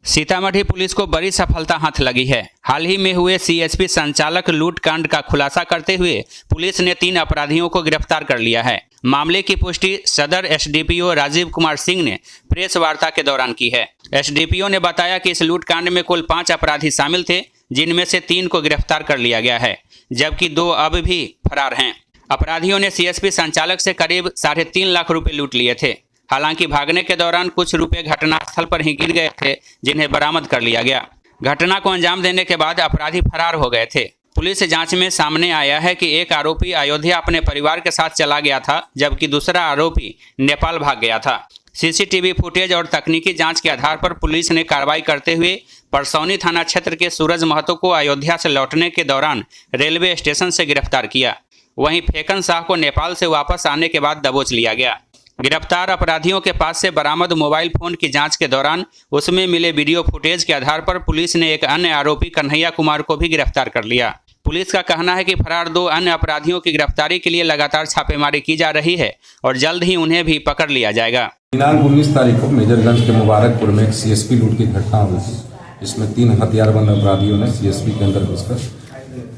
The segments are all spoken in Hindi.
सीतामढ़ी पुलिस को बड़ी सफलता हाथ लगी है। हाल ही में हुए सीएसपी संचालक लूट कांड का खुलासा करते हुए पुलिस ने 3 अपराधियों को गिरफ्तार कर लिया है। मामले की पुष्टि सदर एसडीपीओ राजीव कुमार सिंह ने प्रेस वार्ता के दौरान की है। एसडीपीओ ने बताया कि इस लूट कांड में कुल 5 अपराधी शामिल थे, जिनमें से 3 को गिरफ्तार कर लिया गया है, जबकि 2 अब भी फरार हैं। अपराधियों ने सीएसपी संचालक से करीब 3.5 लाख रुपए लूट लिए थे। हालांकि भागने के दौरान कुछ रुपए घटनास्थल पर ही गिर गए थे, जिन्हें बरामद कर लिया गया। घटना को अंजाम देने के बाद अपराधी फरार हो गए थे। पुलिस जांच में सामने आया है कि एक आरोपी अयोध्या अपने परिवार के साथ चला गया था, जबकि दूसरा आरोपी नेपाल भाग गया था। सीसीटीवी फुटेज और तकनीकी जांच के आधार पर पुलिस ने कार्रवाई करते हुए परसौनी थाना क्षेत्र के सूरज महतो को अयोध्या से लौटने के दौरान रेलवे स्टेशन से गिरफ्तार किया। वहीं फेकन शाह को नेपाल से वापस आने के बाद दबोच लिया गया। गिरफ्तार अपराधियों के पास से बरामद मोबाइल फोन की जांच के दौरान उसमें मिले वीडियो फुटेज के आधार पर पुलिस ने एक अन्य आरोपी कन्हैया कुमार को भी गिरफ्तार कर लिया। पुलिस का कहना है कि फरार 2 अन्य अपराधियों की गिरफ्तारी के लिए लगातार छापेमारी की जा रही है और जल्द ही उन्हें भी पकड़ लिया जाएगा। दिनांक 19 तारीख को मेजरगंज के मुबारकपुर में एक सीएसपी लूट की घटना हुई थी। इसमें 3 हथियारबंद अपराधियों ने सीएसपी के अंदर घुसकर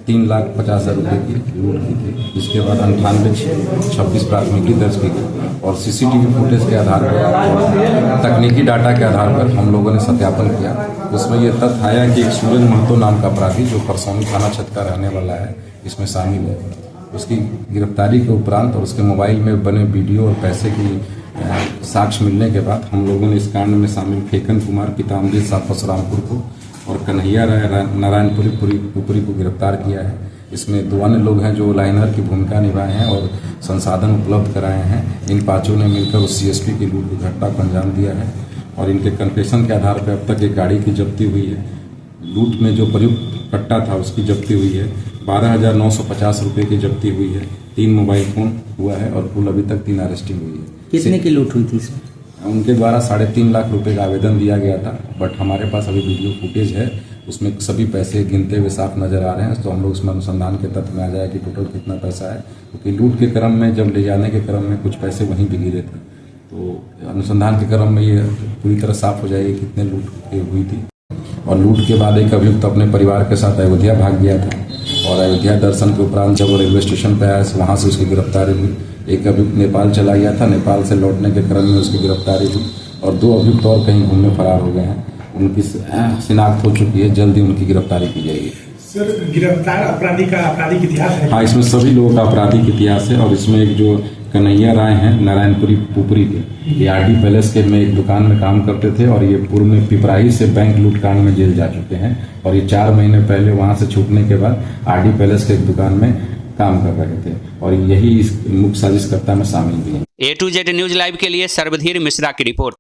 3,50,000 रुपए की लूट की थी। इसके बाद 98-26 प्राथमिकी दर्ज की गई और सीसीटीवी फुटेज के आधार पर, तकनीकी डाटा के आधार पर हम लोगों ने सत्यापन किया। उसमें यह तथ्य आया कि एक सूरज महतो नाम का अपराधी जो परसौनी थाना क्षेत्र का रहने वाला है, इसमें शामिल है। उसकी गिरफ्तारी के उपरांत और उसके मोबाइल में बने वीडियो और पैसे की साक्ष्य मिलने के बाद हम लोगों ने इस कांड में शामिल फेकन कुमार पीताम्बरी शाह परशुरामपुर को और कन्हैया नारायणपुरी को गिरफ्तार किया है। इसमें 2 अन्य लोग हैं जो लाइनर की भूमिका निभाए हैं और संसाधन उपलब्ध कराए हैं। इन 5 ने मिलकर उस सीएसपी की लूट की घटना को अंजाम दिया है और इनके कन्फेशन के आधार पर अब तक एक गाड़ी की जब्ती हुई है। लूट में जो प्रयुक्त कट्टा था उसकी जब्ती हुई है। 12,950 रुपये की जब्ती हुई है। 3 मोबाइल फोन हुआ है और कुल अभी तक 3 अरेस्टिंग हुई है। कितने की लूट हुई थी इसमें? उनके द्वारा 3.5 लाख रुपए का आवेदन दिया गया था, बट हमारे पास अभी वीडियो फुटेज है, उसमें सभी पैसे गिनते हुए साफ नजर आ रहे हैं। तो हम लोग उसमें अनुसंधान के तथ्य में आ जाए कि टोटल कितना पैसा है, क्योंकि लूट के क्रम में जब ले जाने के क्रम में कुछ पैसे वहीं भी गिरे थे। तो अनुसंधान के क्रम में ये पूरी तरह साफ हो जाएगी कितने लूट हुई थी। और लूट के बाद एक अभियुक्त अपने परिवार के साथ अयोध्या भाग गया था और अयोध्या दर्शन के उपरांत जब वो रेलवे स्टेशन पर आया, वहाँ से उसकी गिरफ्तारी हुई। एक अभियुक्त नेपाल चला गया था, नेपाल से लौटने के क्रम में उसकी गिरफ्तारी हुई और 2 अभियुक्त और कहीं घूमने फरार हो गए हैं। उनकी शिनाख्त हो चुकी है, जल्दी उनकी गिरफ्तारी की जाएगी। सर, गिरफ्तार अपराधी का आपराधिक इतिहास है? हाँ, इसमें सभी लोगों का आपराधिक इतिहास है और इसमें एक जो कन्हैया राय हैं नारायणपुरी के, ये आरडी पैलेस के में एक दुकान में काम करते थे और ये पूर्व में पिपराही से बैंक लूट कांड में जेल जा चुके हैं और ये 4 महीने पहले वहां से छूटने के बाद आरडी पैलेस के एक दुकान में काम कर रहे थे और यही इस मुख्य साजिशकर्ता में शामिल भी हैं। A to Z news live के लिए सर्वधीर मिश्रा की रिपोर्ट।